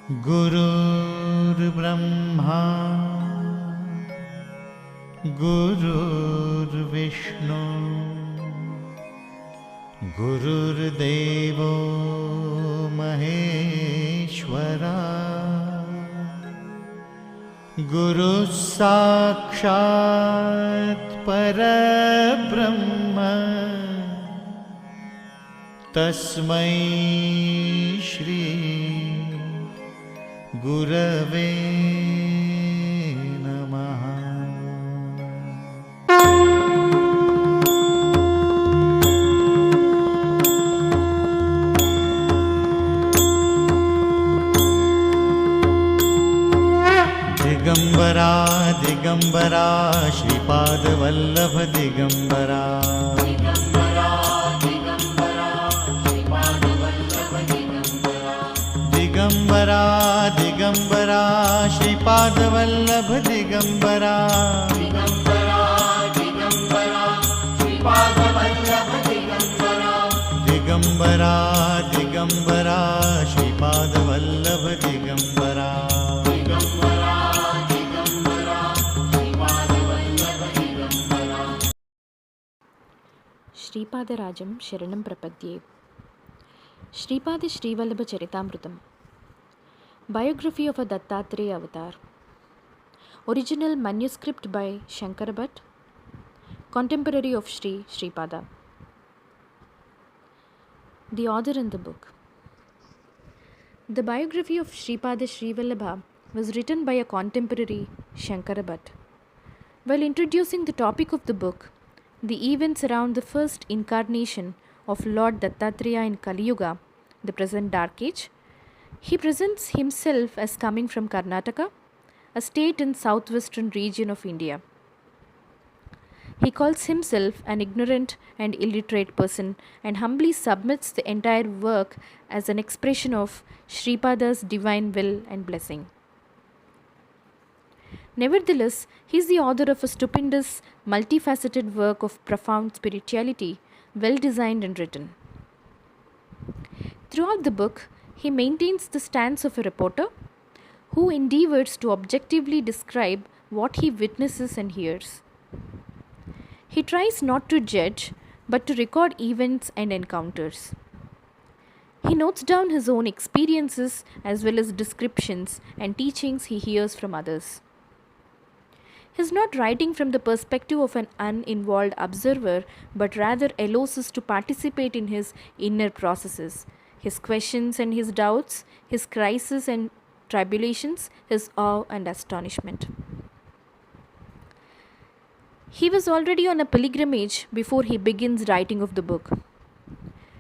गुरुर्ब्रह्मा गुरुर्विष्णु गुरुर्देवो महेश्वरा गुरुः साक्षात् परब्रह्म तस्मै श्री गुरवे नमः। Digambara Digambara Shripad Vallabh Digambara Digambara Digambara Shripad Vallabh Digambara Digambara Digambara Shripad Vallabh Digambara Sripadarajam Sharanam Prapadye. Sripada Srivallabha Charitamrutam. Biography of a Dattatreya Avatar. Original manuscript by Shankara Bhatt, contemporary of Sripada. The author and the book. The biography of Sripada Srivallabha was written by a contemporary, Shankara Bhatt. While introducing the topic of the book, the events around the first incarnation of Lord Dattatreya in Kali Yuga, the present Dark Age, he presents himself as coming from Karnataka, a state in southwestern region of India. He calls himself an ignorant and illiterate person and humbly submits the entire work as an expression of Sripada's divine will and blessing. Nevertheless, he is the author of a stupendous, multifaceted work of profound spirituality, well designed and written. Throughout the book, he maintains the stance of a reporter who endeavors to objectively describe what he witnesses and hears. He tries not to judge, but to record events and encounters. He notes down his own experiences as well as descriptions and teachings he hears from others. He is not writing from the perspective of an uninvolved observer, but rather allows us to participate in his inner processes, his questions and his doubts, his crises and tribulations, his awe and astonishment. He was already on a pilgrimage before he begins writing of the book.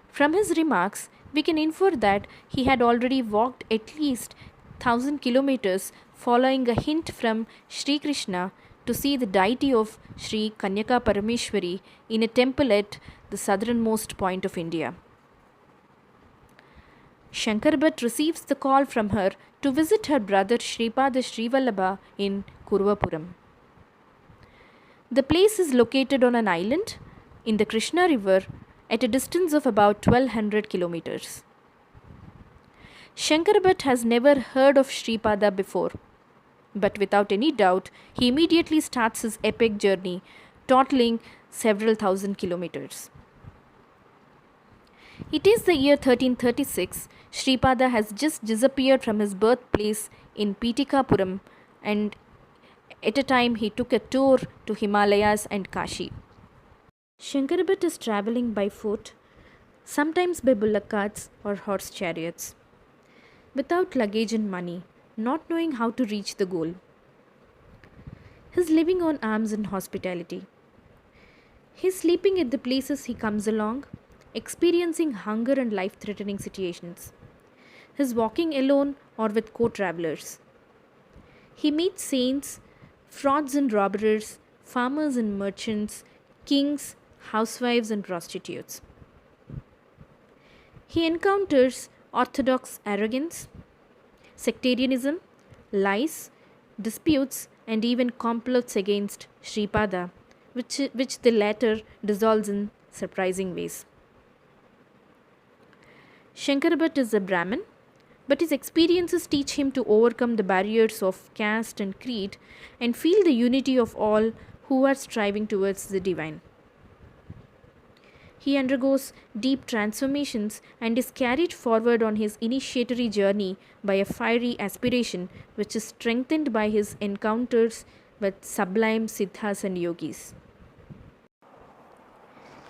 From his remarks, we can infer that he had already walked at least 1,000 kilometers following a hint from Sri Krishna to see the deity of Sri Kanyaka Parameshwari in a temple at the southernmost point of India. Shankara Bhatt receives the call from her to visit her brother Sripada Srivallabha in Kurvapuram. The place is located on an island in the Krishna river at a distance of about 1200 kilometers. Shankara Bhatt has never heard of Sripada before, but without any doubt, he immediately starts his epic journey, totaling several thousand kilometers. It is the year 1336. Sripada has just disappeared from his birthplace in Pitikapuram, and at a time he took a tour to Himalayas and Kashi. Shankara Bhatt is travelling by foot, sometimes by bullock carts or horse chariots, without luggage and money, not knowing how to reach the goal. He is living on alms and hospitality. He is sleeping at the places he comes along, experiencing hunger and life-threatening situations. He is walking alone or with co-travelers. He meets saints, frauds and robbers, farmers and merchants, kings, housewives and prostitutes. He encounters orthodox arrogance, sectarianism, lies, disputes and even complots against Sripada, which the latter dissolves in surprising ways. Shankara Bhatt is a Brahmin, but his experiences teach him to overcome the barriers of caste and creed and feel the unity of all who are striving towards the divine. He undergoes deep transformations and is carried forward on his initiatory journey by a fiery aspiration which is strengthened by his encounters with sublime siddhas and yogis.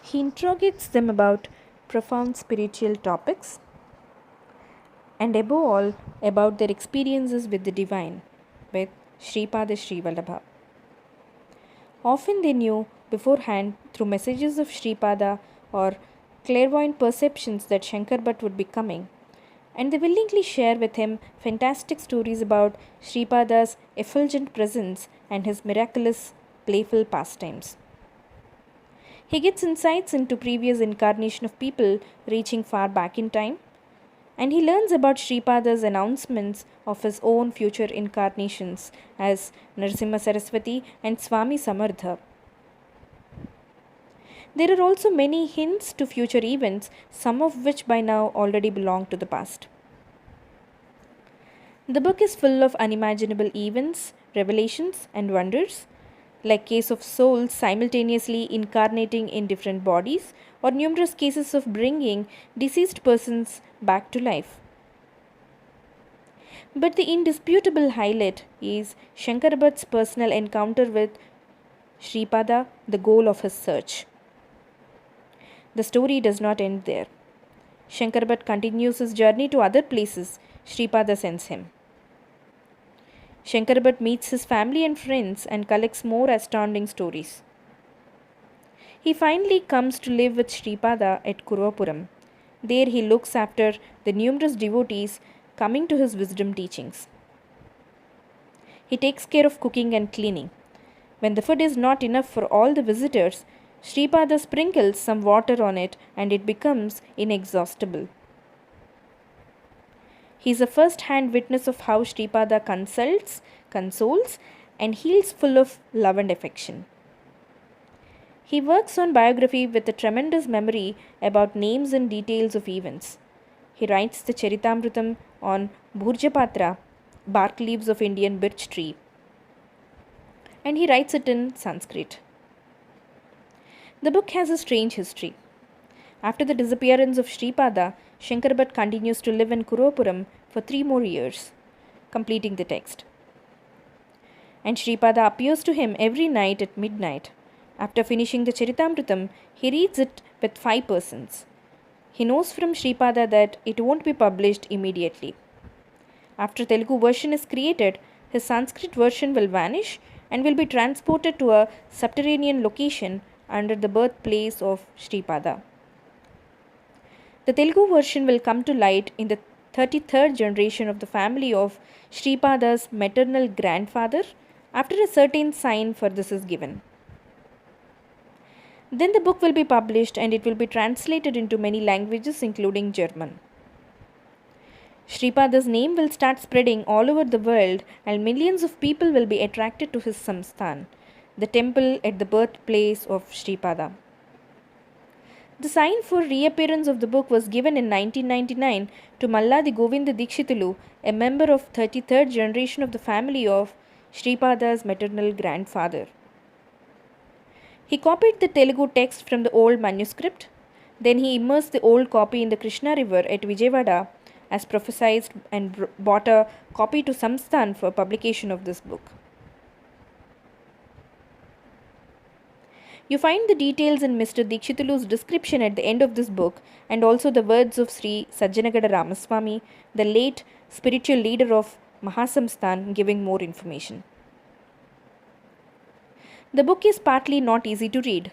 He interrogates them about profound spiritual topics and above all about their experiences with the divine, with Sripada Srivallabha. Often they knew beforehand through messages of Sripada or clairvoyant perceptions that Shankar Bhatt would be coming, and they willingly share with him fantastic stories about Sripada's effulgent presence and his miraculous, playful pastimes. He gets insights into previous incarnation of people reaching far back in time, and he learns about Sripada's announcements of his own future incarnations as Narasimha Saraswati and Swami Samardha. There are also many hints to future events, some of which by now already belong to the past. The book is full of unimaginable events, revelations, and wonders, like case of souls simultaneously incarnating in different bodies or numerous cases of bringing deceased persons back to life. But the indisputable highlight is Shankar Bhatt's personal encounter with Sripada, the goal of his search. The story does not end there. Shankar Bhatt continues his journey to other places Sripada sends him. Shankar Bhatt meets his family and friends and collects more astounding stories. He finally comes to live with Sripada at Kuruvapuram. There he looks after the numerous devotees coming to his wisdom teachings. He takes care of cooking and cleaning. When the food is not enough for all the visitors, Sripada sprinkles some water on it and it becomes inexhaustible. He is a first-hand witness of how Sripada consoles, and heals full of love and affection. He works on biography with a tremendous memory about names and details of events. He writes the Charitamrutam on Bhurjapatra, bark leaves of Indian birch tree, and he writes it in Sanskrit. The book has a strange history. After the disappearance of Sripada, Shankar Bhatt continues to live in Kuruvapuram for 3 more years, completing the text. And Sripada appears to him every night at midnight. After finishing the Charitamrutam, he reads it with 5 persons. He knows from Sripada that it won't be published immediately. After Telugu version is created, his Sanskrit version will vanish and will be transported to a subterranean location under the birthplace of Sripada. The Telugu version will come to light in the 33rd generation of the family of Sripada's maternal grandfather after a certain sign for this is given. Then the book will be published and it will be translated into many languages including German. Sripada's name will start spreading all over the world and millions of people will be attracted to his samsthan, the temple at the birthplace of Sripada. The sign for reappearance of the book was given in 1999 to Malladi Govinda Dikshitulu, a member of 33rd generation of the family of Sripada's maternal grandfather. He copied the Telugu text from the old manuscript. Then he immersed the old copy in the Krishna river at Vijayawada as prophesied and bought a copy to Samsthan for publication of this book. You find the details in Mr. Dikshitulu's description at the end of this book and also the words of Sri Sajjanagada Ramaswamy, the late spiritual leader of Mahasamsthan, giving more information. The book is partly not easy to read.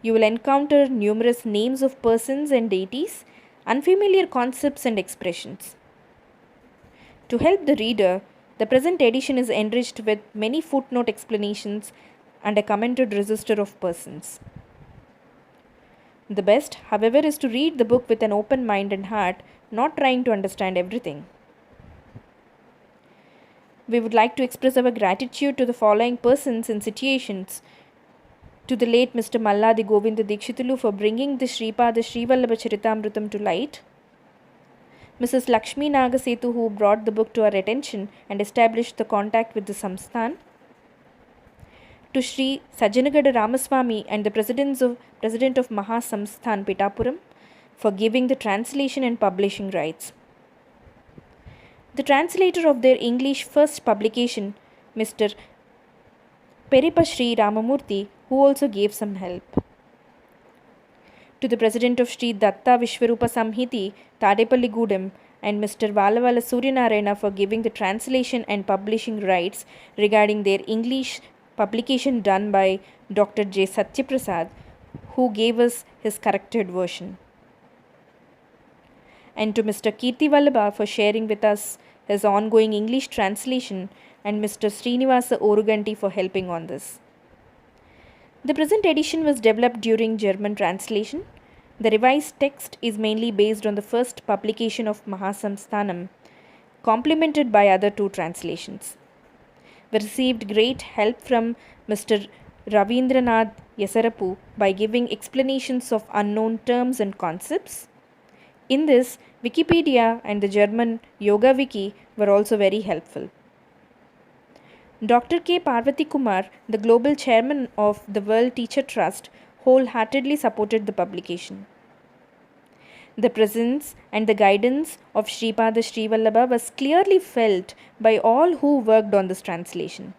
You will encounter numerous names of persons and deities, unfamiliar concepts and expressions. To help the reader, the present edition is enriched with many footnote explanations and a commented register of persons. The best, however, is to read the book with an open mind and heart, not trying to understand everything. We would like to express our gratitude to the following persons and situations. To the late Mr. Malladi Govinda Dikshitulu for bringing the Sripada Srivallabha Charitamrutam to light. Mrs. Lakshmi Nagasetu, who brought the book to our attention and established the contact with the Samsthan, to Sri Sajanagada Ramaswamy and the President of Mahasamsthan Pitapuram for giving the translation and publishing rights. The translator of their English first publication, Mr. Peripa Sri Ramamurthy, who also gave some help. To the President of Sri Datta Vishwarupa Samhiti, Tadepalli Gudem, and Mr. Valavala Suryanarayana for giving the translation and publishing rights regarding their English publication done by Dr. J. Satyaprasad, who gave us his corrected version. And to Mr. Srivallabha for sharing with us his ongoing English translation, and Mr. Srinivasa Oruganti for helping on this. The present edition was developed during German translation. The revised text is mainly based on the first publication of Mahasamsthanam, complemented by other two translations. We received great help from Mr. Ravindranath Yesarapu by giving explanations of unknown terms and concepts. In this, Wikipedia and the German Yoga Wiki were also very helpful. Dr. K. Parvati Kumar, the global chairman of the World Teacher Trust, wholeheartedly supported the publication. The presence and the guidance of Sripada Srivallabha was clearly felt by all who worked on this translation.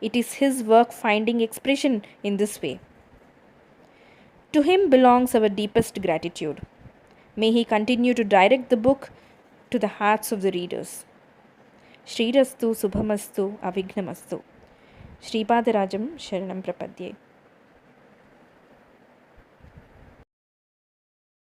It is his work finding expression in this way. To him belongs our deepest gratitude. May he continue to direct the book to the hearts of the readers. Srirastu Subhamastu Avignamastu. Sripadarajam Sharanam Prapadye.